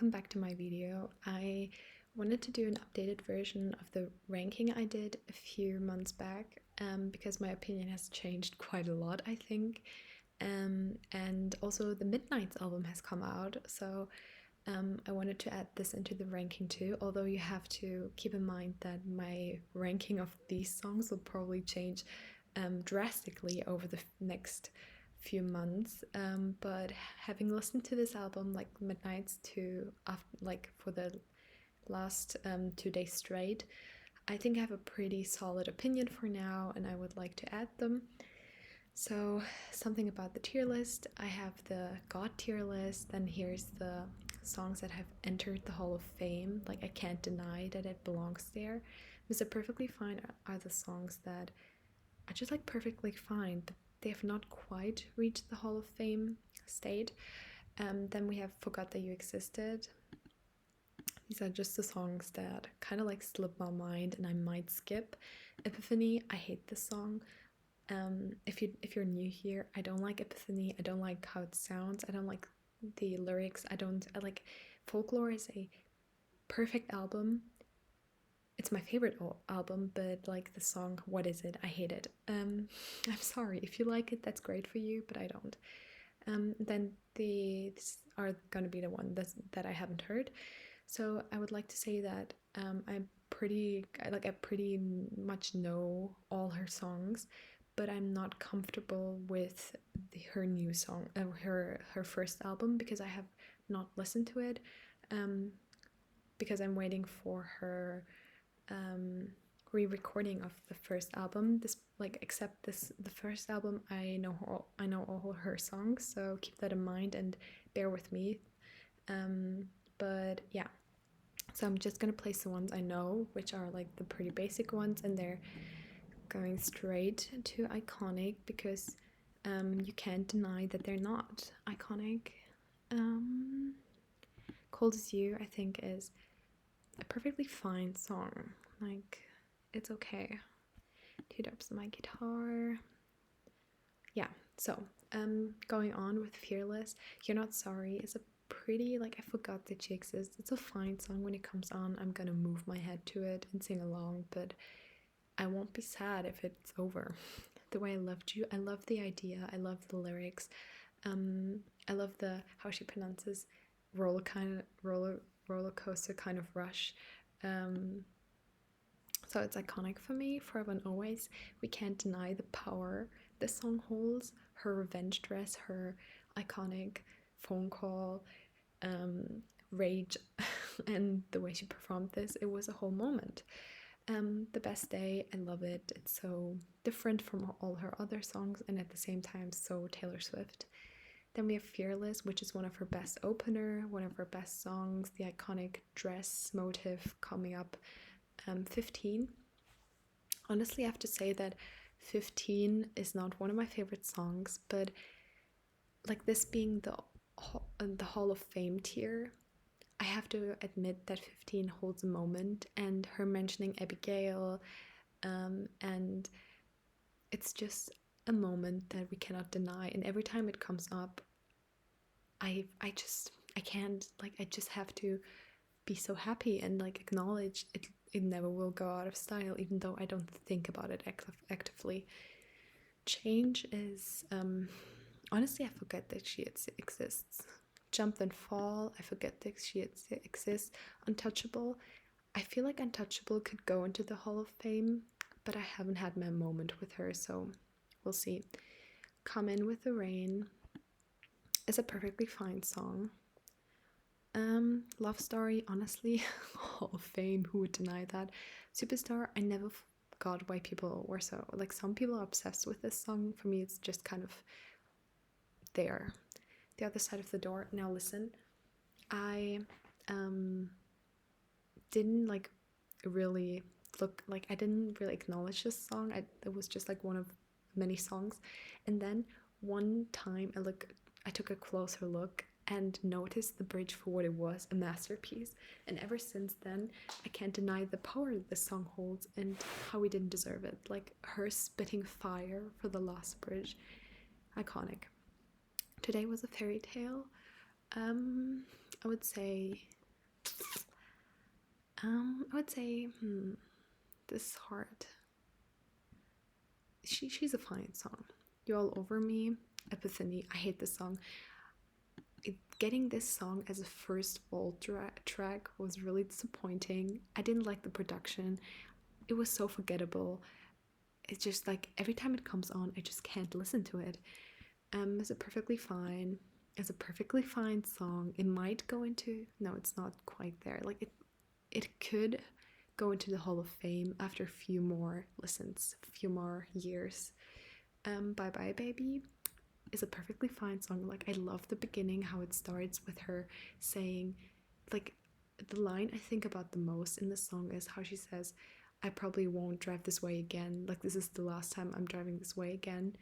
welcome back to my video. I wanted to do an updated version of the ranking I did a few months back because my opinion has changed quite a lot, I think. And also the Midnights album has come out, so I wanted to add this into the ranking too, although you have to keep in mind that my ranking of these songs will probably change drastically over the next few months, but having listened to this album like Midnights to like for the last 2 days straight, I think I have a pretty solid opinion for now, and I would like to add them. So something about the tier list: I have the God tier list, then here's the songs that have entered the Hall of Fame. Like, I can't deny that it belongs there. Mr. Perfectly Fine are the songs that are just like perfectly fine, but they have not quite reached the Hall of Fame state. Then we have Forgot That You Existed. These are just the songs that kind of like slip my mind and I might skip. Epiphany, I hate this song. If you're new here, I don't like Epiphany. I don't like how it sounds. I don't like the lyrics. I like Folklore is a perfect album. It's my favorite album, but like the song What Is It, I hate it. I'm sorry. If you like it, that's great for you, but I don't. Then these are gonna be the one that I haven't heard. So I would like to say that I pretty much know all her songs, but I'm not comfortable with her new song, her first album, because I have not listened to it, because I'm waiting for her re-recording of the first album. The first album, I know all her songs, so keep that in mind and bear with me. But yeah, so I'm just gonna place the ones I know, which are like the pretty basic ones, and they're going straight to iconic because you can't deny that they're not iconic. Cold as You, I think, is a perfectly fine song. Like, it's okay. Two ups my guitar. Yeah, so going on with Fearless, You're Not Sorry is a pretty, like, I forgot that she exists. It's a fine song. When it comes on, I'm gonna move my head to it and sing along, but I won't be sad if it's over. The Way I Loved You, I love the idea, I love the lyrics, I love how she pronounces roller coaster kind of rush. So it's iconic for me, Forever and Always. We can't deny the power this song holds. Her revenge dress, her iconic phone call, rage, and the way she performed this, it was a whole moment. The Best Day, I love it. It's so different from all her other songs, and at the same time so Taylor Swift. Then we have Fearless, which is one of her best opener, one of her best songs, the iconic dress motive coming up. 15. Honestly, I have to say that 15 is not one of my favorite songs, but like, this being the Hall of Fame tier, I have to admit that 15 holds a moment, and her mentioning Abigail, and it's just a moment that we cannot deny. And every time it comes up, I can't, like, I just have to be so happy and like acknowledge it. It never will go out of style, even though I don't think about it actively. Change is honestly, I forget that she exists. Jump Then Fall, I forget that she exists. Untouchable, I feel like Untouchable could go into the Hall of Fame, but I haven't had my moment with her, so we'll see. Come In With the Rain is a perfectly fine song. Love Story, honestly, Hall of Fame, who would deny that? Superstar, I never got why people were so, like, some people are obsessed with this song. For me, it's just kind of there. The Other Side of the Door, Now Listen, I didn't like really look, like, I didn't really acknowledge this song. It was just like one of many songs, and then one time I took a closer look and noticed the bridge for what it was, a masterpiece. And ever since then, I can't deny the power this song holds and how we didn't deserve it. Like, her spitting fire for the last bridge, iconic. Today Was a Fairy Tale. I would say, this is hard. She's a fine song. You All Over Me, Epiphany. I hate this song. Getting this song as a first vault track was really disappointing. I didn't like the production. It was so forgettable. It's just like every time it comes on, I just can't listen to it. It's a perfectly fine. It's a perfectly fine song. It might go into, no, it's not quite there. Like it could go into the Hall of Fame after a few more listens, a few more years. Bye Bye Baby is a perfectly fine song. Like, I love the beginning, how it starts with her saying, like, the line I think about the most in the song is how she says, I probably won't drive this way again. Like, this is the last time I'm driving this way again.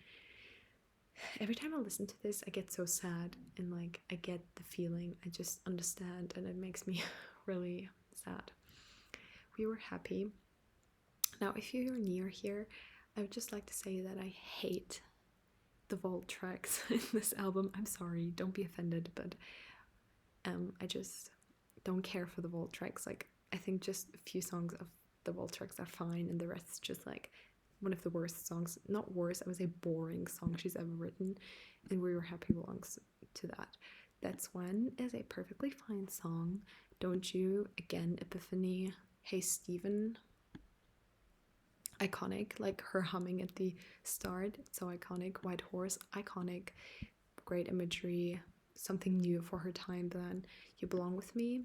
Every time I listen to this, I get so sad, and like, I get the feeling, I just understand, and it makes me really sad. We Were Happy. Now, if you're near here, I would just like to say that I hate the vault tracks in this album. I'm sorry, don't be offended, but I just don't care for the vault tracks. Like, I think just a few songs of the vault tracks are fine, and the rest is just like one of the worst songs, not worst, I would say boring song she's ever written, and We Were Happy belongs to that. That's When is a perfectly fine song. Don't You, again, Epiphany, Hey Stephen, iconic, like her humming at the start, it's so iconic. White Horse, iconic, great imagery, something new for her time then. You Belong With Me.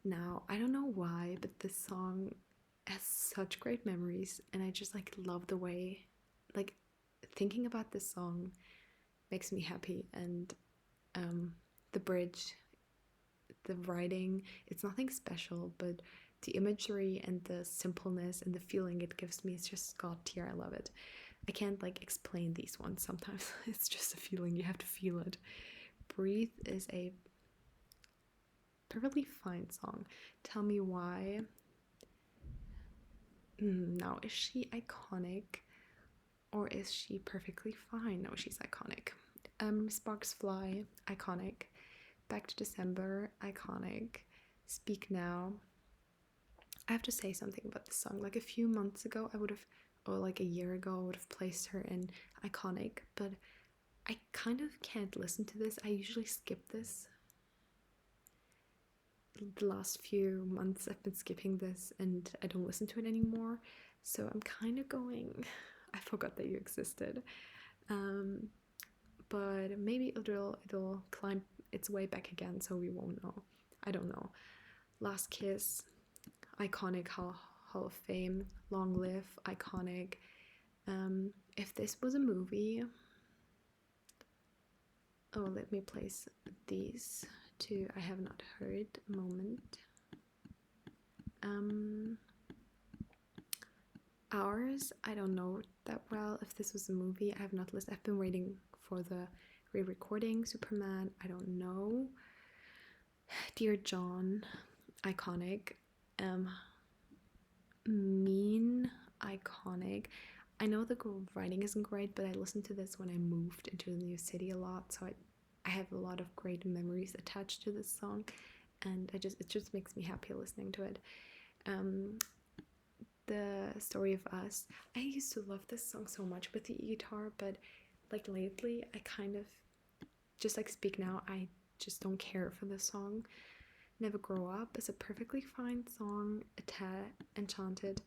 Now, I don't know why, but this song has such great memories, and I just like love the way, like, thinking about this song makes me happy. And the bridge, the writing, it's nothing special, but the imagery and the simpleness and the feeling it gives me is just god tier. I love it. I can't like explain these ones sometimes. It's just a feeling, you have to feel it. Breathe is a perfectly fine song. Tell Me Why. Now, is she iconic or is she perfectly fine? No, she's iconic. Sparks Fly, iconic. Back to December, iconic. Speak Now. I have to say something about this song. Like, a few months ago, I would have, or like a year ago, I would have placed her in iconic, but I kind of can't listen to this. I usually skip this. The last few months I've been skipping this and I don't listen to it anymore. So I'm kind of going, I forgot that you existed. But maybe it'll climb its way back again, so we won't know. I don't know. Last Kiss, iconic, Hall of Fame. Long Live, iconic. If this was a movie, oh, let me place these two I have not heard. A moment. Ours, I don't know that well. If this was a movie, I have not listened. I've been waiting for the re-recording. Superman, I don't know. Dear John, iconic. Mean, iconic. I know the writing isn't great, but I listened to this when I moved into a new city a lot, so I have a lot of great memories attached to this song, and it just makes me happy listening to it. The Story of Us. I used to love this song so much with the guitar, but like lately, I kind of just like Speak Now. I just don't care for this song. Never Grow Up is a perfectly fine song. Enchanted.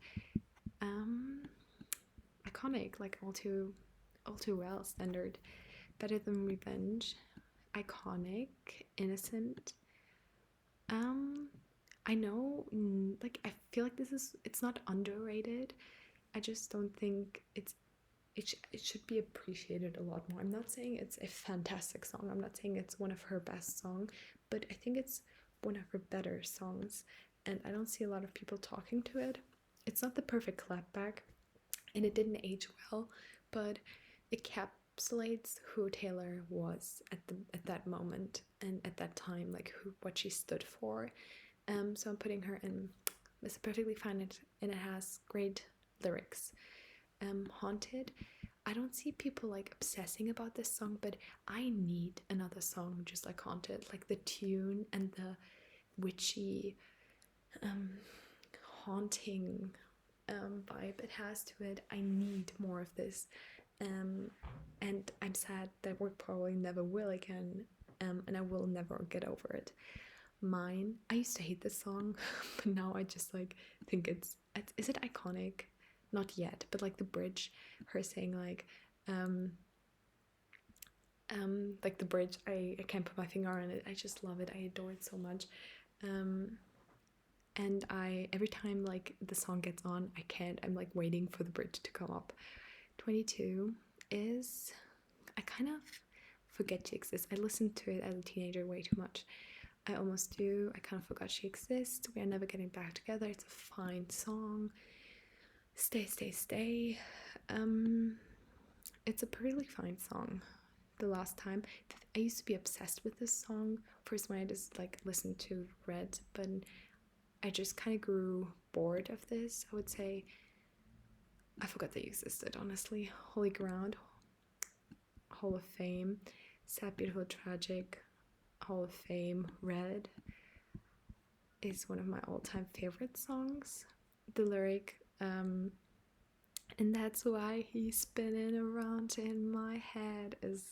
Iconic, like all too well, standard. Better Than Revenge, iconic. Innocent. I know, like, I feel like it's not underrated. I just don't think it should be appreciated a lot more. I'm not saying it's a fantastic song. I'm not saying it's one of her best songs, but I think it's one of her better songs, and I don't see a lot of people talking to it. It's not the perfect clapback, and it didn't age well, but it encapsulates who Taylor was at that moment and at that time, like what she stood for. So I'm putting her in. It's perfectly fine, and it has great lyrics. Haunted, I don't see people like obsessing about this song, but I need another song just like Haunted. Like the tune and the witchy, um, haunting vibe it has to it. I need more of this. Um, and I'm sad that we probably never will again. And I will never get over it. Mine, I used to hate this song, but now I just like think it's is it iconic? Not yet, but like the bridge, her saying like the bridge, I can't put my finger on it. I just love it. I adore it so much. Um and I every time like the song gets on, I'm like waiting for the bridge to come up. 22 is I kind of forget she exists. I listened to it as a teenager way too much. I almost do. I kind of forgot she exists. We are never getting back together. It's a fine song. Stay, stay, stay. Um, it's a pretty fine song. The last time I used to be obsessed with this song. First when I just like listened to Red, but I just kind of grew bored of this. I would say I forgot they existed. Honestly, Holy Ground, Hall of Fame, Sad, Beautiful, Tragic, Hall of Fame, Red is one of my all-time favorite songs. The lyric, and that's why he's spinning around in my head is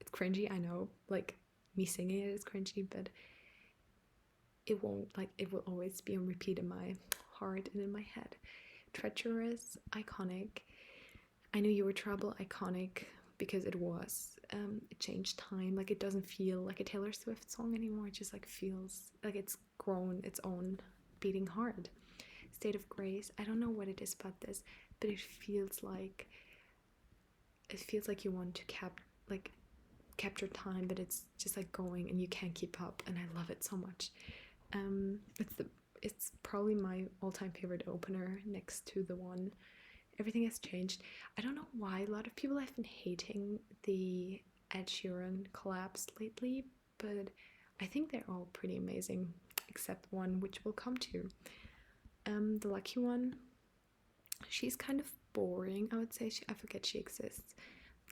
it's cringy, I know. Like me singing it is cringy, but it will always be on repeat in my heart and in my head. Treacherous, iconic. I Knew You Were Trouble, iconic because it was. It changed time. Like it doesn't feel like a Taylor Swift song anymore. It just like feels like it's grown its own beating heart. State of Grace. I don't know what it is about this, but it feels like you want to capture time, but it's just like going and you can't keep up, and I love it so much. It's probably my all-time favorite opener next to the one Everything Has Changed. I don't know why a lot of people have been hating the Ed Sheeran collabs lately, but I think they're all pretty amazing, except one which we'll come to. The Lucky One, she's kind of boring, I would say. I forget she exists.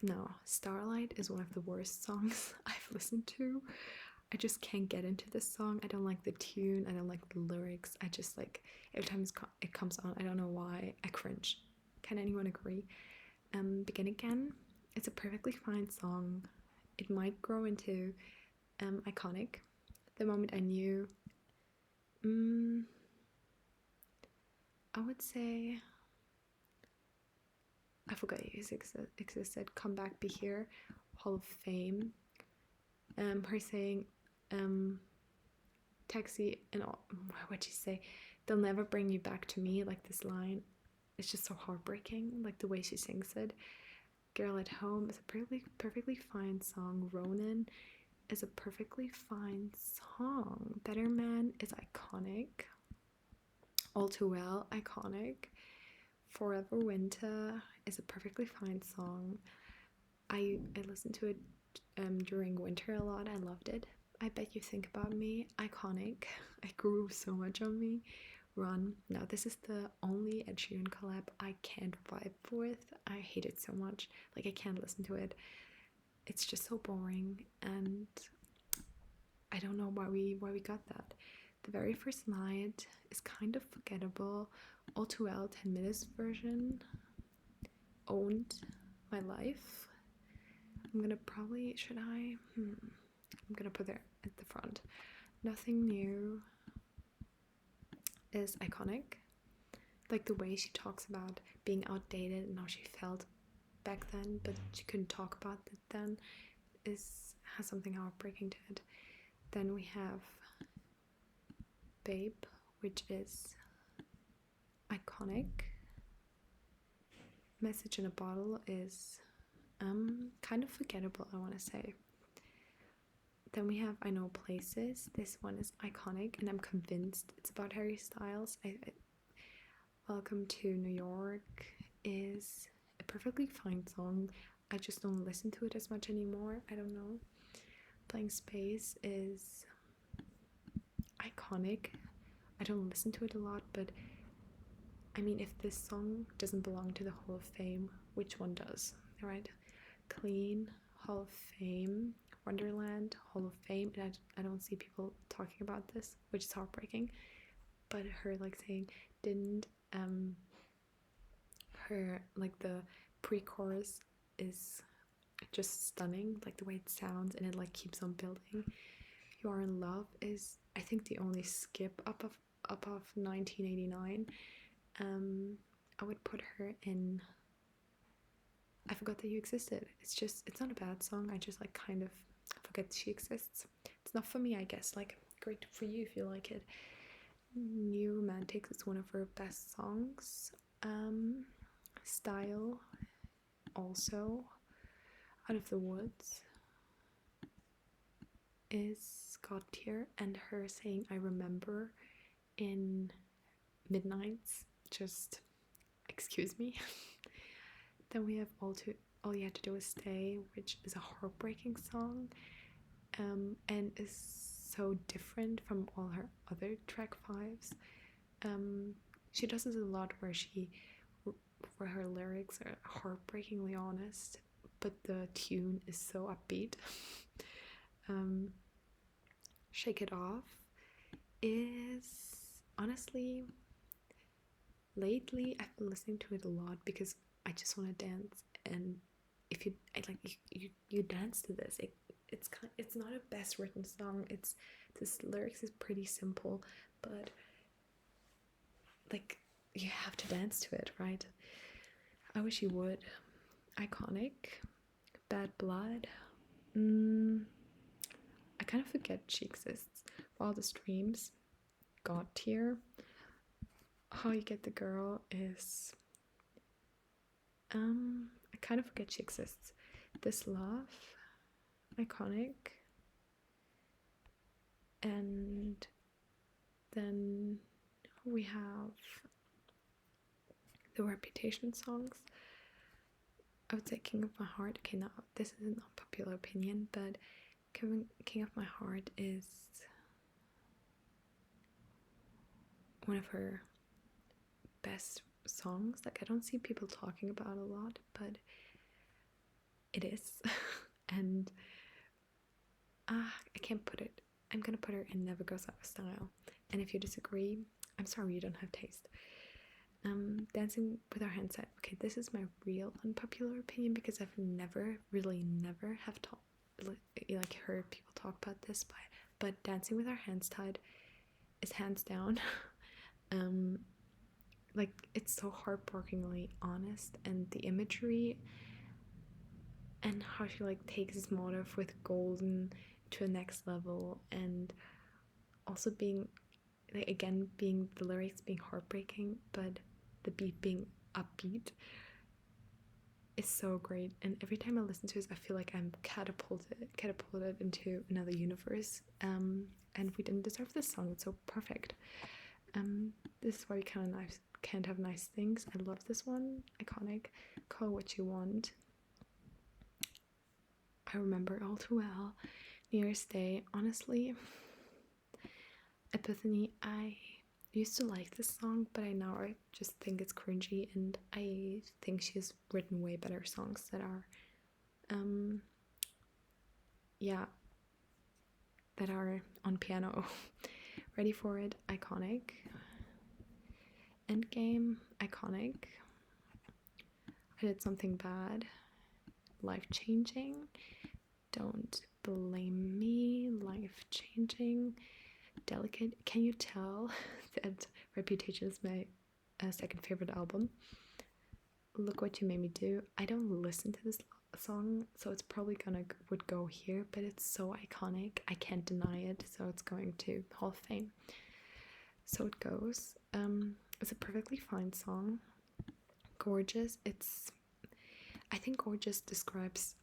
No, Starlight is one of the worst songs I've listened to. I just can't get into this song. I don't like the tune. I don't like the lyrics. I just like every time it comes on, I don't know why, I cringe. Can anyone agree? Begin Again. It's a perfectly fine song. It might grow into iconic. The Moment I Knew. I would say I forgot it existed. Come Back, Be Here. Hall of Fame. Her saying taxi and all, what'd she say? They'll never bring you back to me. Like this line, it's just so heartbreaking. Like the way she sings it. Girl at Home is a perfectly fine song. Ronan is a perfectly fine song. Better Man is iconic. All Too Well, iconic. Forever Winter is a perfectly fine song. I listened to it during winter a lot. I loved it. I Bet You Think About Me, iconic. It grew so much on me. Run. Now this is the only Ed Sheeran collab I can't vibe with. I hate it so much. Like I can't listen to it. It's just so boring, and I don't know why we got that. The Very First Night is kind of forgettable. All Too Well 10 minutes version owned my life. I'm gonna probably I'm gonna put it at the front. Nothing New is iconic. Like the way she talks about being outdated and how she felt back then, but she couldn't talk about it then, has something heartbreaking to it. Then we have Babe, which is iconic. Message in a Bottle is kind of forgettable, I want to say. Then we have I Know Places. This one is iconic, and I'm convinced it's about Harry Styles. Welcome to New York is a perfectly fine song. I just don't listen to it as much anymore. I don't know. Blank Space is iconic. I don't listen to it a lot, but I mean, if this song doesn't belong to the Hall of Fame, which one does, right? Clean, Hall of Fame, Wonderland, Hall of Fame, and I don't see people talking about this, which is heartbreaking. But her like saying didn't her like the pre-chorus is just stunning, like the way it sounds, and it like keeps on building. You Are in Love is, I think, the only skip up of 1989. I would put her in I Forgot That You Existed. It's not a bad song. I just like kind of forget she exists. It's not for me, I guess. Like, great for you if you like it. New Romantics is one of her best songs. Style, also. Out of the Woods is God tier, and her saying I remember in Midnights, just excuse me. Then we have All You Had to Do Was Stay, which is a heartbreaking song, and is so different from all her other track fives. She does this a lot where her lyrics are heartbreakingly honest, but the tune is so upbeat. Shake It Off is, honestly, lately I've been listening to it a lot because I just want to dance, and if you you dance to this, it's not a best written song. This lyrics is pretty simple, but like you have to dance to it, right? I Wish You Would, iconic. Bad Blood, I kind of forget she exists. Wildest Dreams, God tier. How You Get the Girl is I kind of forget she exists. This Love, iconic. And then we have the Reputation songs. I would say King of My Heart. Okay, now this is an unpopular opinion, but King of My Heart is one of her best songs. Like, I don't see people talking about a lot, but it is. And I can't put it. I'm gonna put her in Never Goes Out of Style. And if you disagree, I'm sorry, you don't have taste. Dancing with Our Hands Tied. Okay, this is my real unpopular opinion because I've never have heard people talk about this, but Dancing with Our Hands Tied is hands down like, it's so heartbreakingly honest, and the imagery and how she like takes this motive with Golden to a next level, and also being like, again, being the lyrics being heartbreaking but the beat being upbeat is so great. And every time I listen to it, I feel like I'm catapulted into another universe, and we didn't deserve this song. It's so perfect. This is why we can't have nice things. I love this one. Iconic. Call What You Want. I Remember All Too Well. New Year's Day. Honestly, Epiphany, I used to like this song, but I just think it's cringy, and I think she's written way better songs that are that are on piano. Ready for It, iconic. Endgame, iconic. I Did Something Bad, life-changing. Don't Blame Me, life-changing. Delicate. Can you tell that Reputation is my second favorite album? Look What You Made Me Do. I don't listen to this song, so it's probably would go here, but it's so iconic. I can't deny it, so it's going to Hall of Fame. So It Goes. It's a perfectly fine song. Gorgeous. I think Gorgeous describes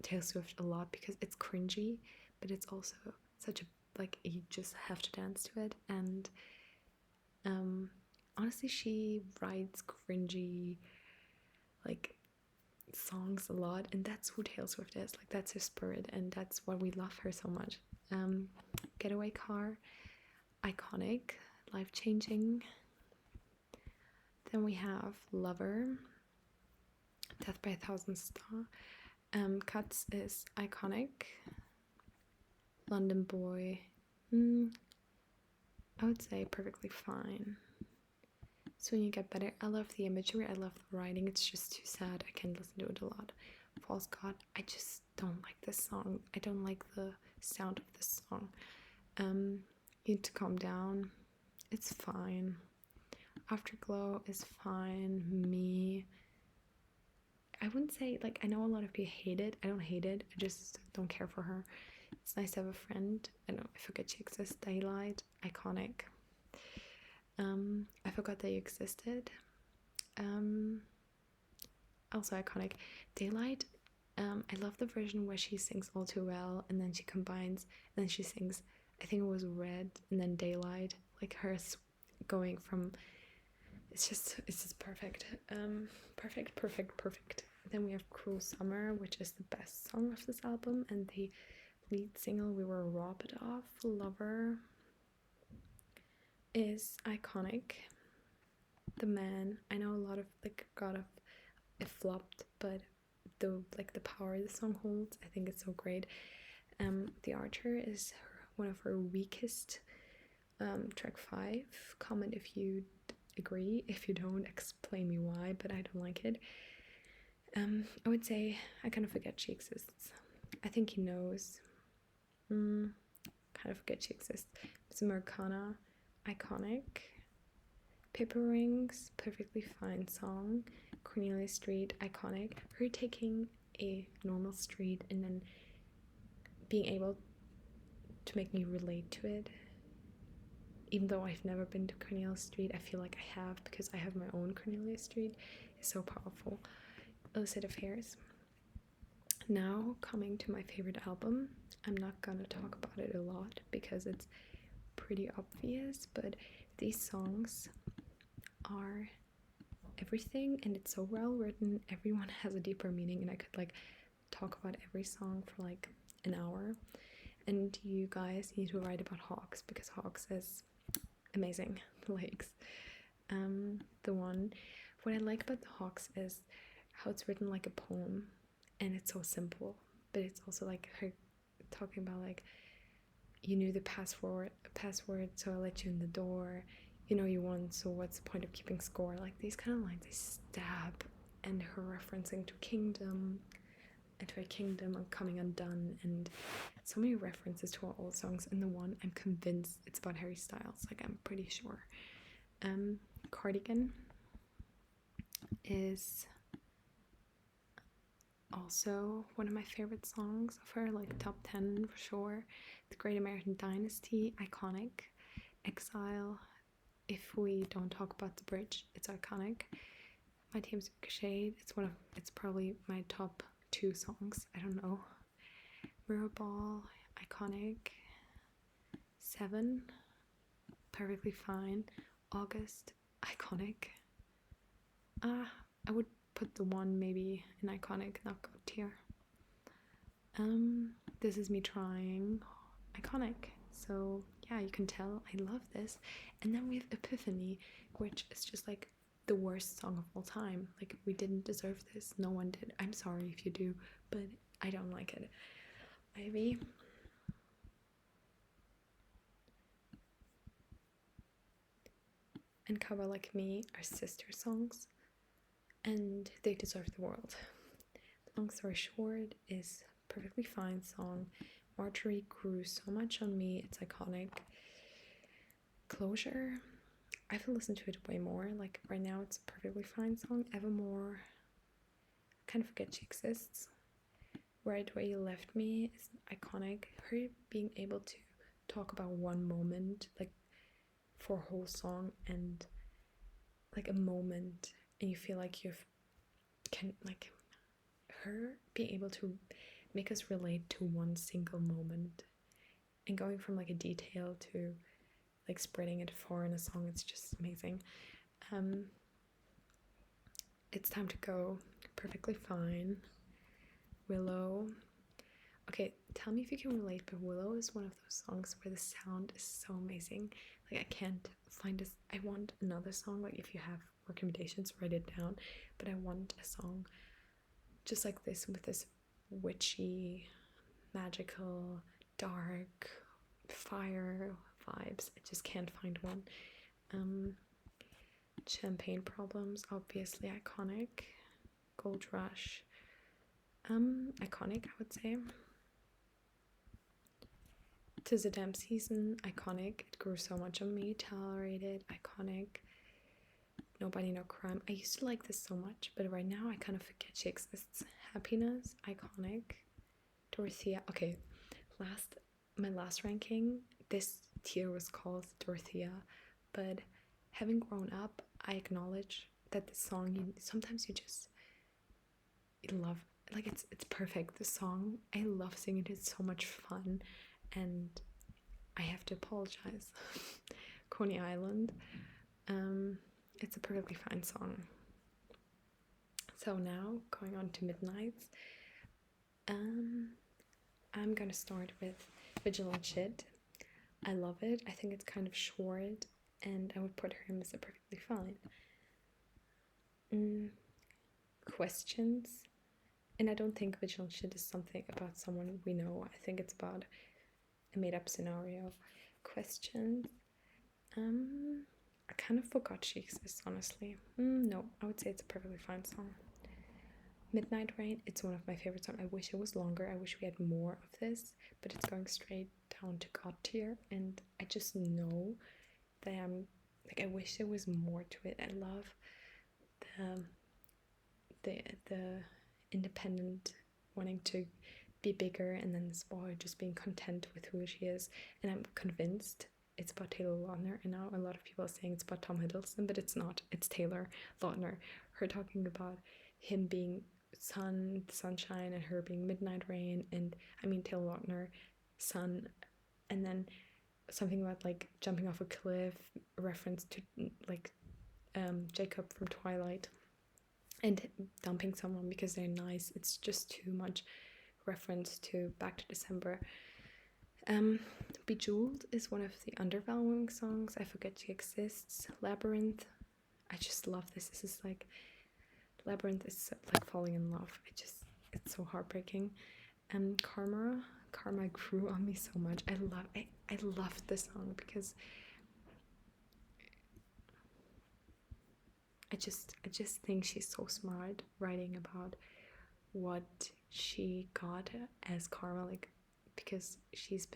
Taylor Swift a lot because it's cringy, but it's also such a, like, you just have to dance to it. And honestly, she writes cringy like songs a lot, and that's who Taylor Swift is. Like, that's her spirit, and that's why we love her so much. Getaway Car, iconic, life-changing. Then we have Lover, Death by a Thousand Star. Cuts is iconic. London Boy, I would say perfectly fine. So when you get better, I love the imagery, I love the writing, it's just too sad, I can't listen to it a lot. False God, I just don't like this song, I don't like the sound of this song. You Need to Calm Down, it's fine. Afterglow is fine. Me, I wouldn't say, like, I know a lot of people hate it, I don't hate it, I just don't care for her. It's Nice to Have a Friend, I Forget She Exists. Daylight, iconic. I Forgot That You Existed, also iconic. Daylight, I love the version where she sings All Too Well and then she combines and then she sings, I think it was Red and then Daylight, like her going from, it's just perfect. Perfect. Then we have Cruel Summer, which is the best song of this album, and the lead single We Were Robbed Of, Lover, is iconic. The Man, I know a lot of it flopped, but the power the song holds, I think it's so great. The Archer is one of her weakest. Track 5, comment if you agree, if you don't, explain me why, but I don't like it. I would say I Kind of Forget She Exists, I think he knows. Kind of Forget She Exists. Miss Americana, iconic. Paper Rings, perfectly fine song. Cornelia Street, iconic. Her taking a normal street and then being able to make me relate to it. Even though I've never been to Cornelia Street, I feel like I have because I have my own Cornelia Street. It's so powerful. Illicit Affairs. Now coming to my favorite album. I'm not gonna talk about it a lot because it's pretty obvious, but these songs are everything and it's so well written. Everyone has a deeper meaning and I could talk about every song for an hour. And you guys need to write about Hawks because Hawks is amazing. The one, what I like about the Hawks is how it's written like a poem and it's so simple, but it's also her talking about you knew the password, so I let you in the door, you know you won, so what's the point of keeping score? These kind of lines, they stab. And her referencing to Kingdom and to a kingdom and coming undone, and so many references to our old songs. And the one, I'm convinced it's about Harry Styles, I'm pretty sure. Cardigan is also one of my favorite songs of her, top 10 for sure. The Great American Dynasty, iconic. Exile, if we don't talk about the bridge, it's iconic. My Team's Ricochet, it's probably my top 2 songs, I don't know. Mirrorball, iconic. 7, perfectly fine. August, iconic. I would put the one maybe in iconic, not God tier. This Is Me Trying, iconic. So yeah, you can tell I love this. And then we have Epiphany, which is just the worst song of all time. We didn't deserve this, no one did. I'm sorry if you do, but I don't like it. Ivy, and Cover Like Me are sister songs and they deserve the world. Long Story Short is perfectly fine song. Marjorie grew so much on me, it's iconic. Closure, I've listened to it way more. Right now it's a perfectly fine song. Evermore, Kind of Forget She Exists. Right Where You Left Me is iconic. Her being able to talk about one moment for a whole song, and a moment, and you feel her being able to make us relate to one single moment and going from a detail to spreading it far in a song, it's just amazing. It's Time to Go, perfectly fine. Willow, okay, tell me if you can relate, but Willow is one of those songs where the sound is so amazing. I can't find this. I want another song. If you have recommendations, write it down, but I want a song just like this, with this witchy, magical, dark, fire vibes. I just can't find one. Champagne Problems, obviously iconic. Gold Rush, iconic, I would say. 'Tis a Damn Season, iconic. It grew so much on me. Tolerated, iconic. Nobody No Crime. I used to like this so much, but right now I kind of forget she exists. Happiness, iconic. Dorothea. Okay, my last ranking, this tier was called Dorothea, but having grown up, I acknowledge that this song, sometimes you just love, like, it's perfect. This song, I love singing it. It's so much fun, and I have to apologize. Coney Island. It's a perfectly fine song. So now, going on to Midnights. I'm gonna start with Vigilant Shit. I love it. I think it's kind of short, and I would put him as a perfectly fine. Questions. And I don't think Vigilant Shit is something about someone we know. I think it's about a made-up scenario. Questions. I kind of forgot she exists, honestly. No, I would say it's a perfectly fine song. Midnight Rain, it's one of my favorite songs. I wish it was longer. I wish we had more of this, but it's going straight down to God tier, and I just know that I wish there was more to it. I love the independent wanting to be bigger, and then this boy just being content with who she is. And I'm convinced it's about Taylor Lautner, and now a lot of people are saying it's about Tom Hiddleston, but it's not. It's Taylor Lautner. Her talking about him being sunshine, and her being midnight rain, and I mean Taylor Lautner, sun, and then something about like jumping off a cliff, a reference to like Jacob from Twilight, and dumping someone because they're nice. It's just too much reference to Back to December. Bejeweled is one of the undervaluing songs. I forget she exists. Labyrinth, I just love this. This is like, Labyrinth is like falling in love. It's so heartbreaking. Karma grew on me so much. I loved this song because I just think she's so smart writing about what she got as karma, like, because she's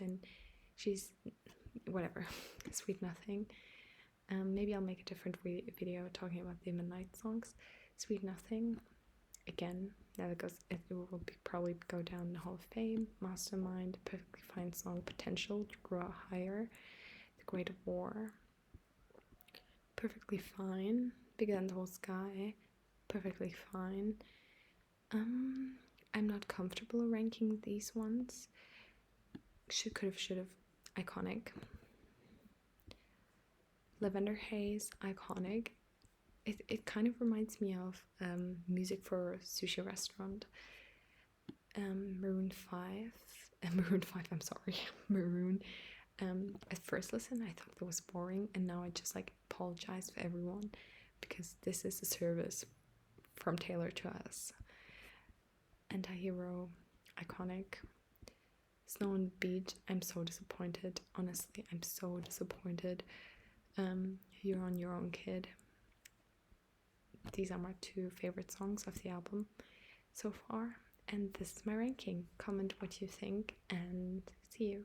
whatever. Sweet Nothing. Maybe I'll make a different video talking about the Midnight songs. Sweet Nothing, again, it will probably go down the Hall of Fame. Mastermind, perfectly fine song. Potential to grow higher. The Great War, perfectly fine. Bigger Than the Whole Sky, perfectly fine. I'm not comfortable ranking these ones. Should have, iconic. Lavender Haze, iconic. It kind of reminds me of Music for a Sushi Restaurant. Maroon 5, I'm sorry, Maroon. At first listen, I thought that was boring, and now I just like apologize for everyone, because this is a service from Taylor to us. Antihero, iconic. Snow on the Beach, I'm so disappointed. Honestly, I'm so disappointed. You're on Your Own, Kid. These are my two favorite songs of the album so far, and this is my ranking. Comment what you think, and see you.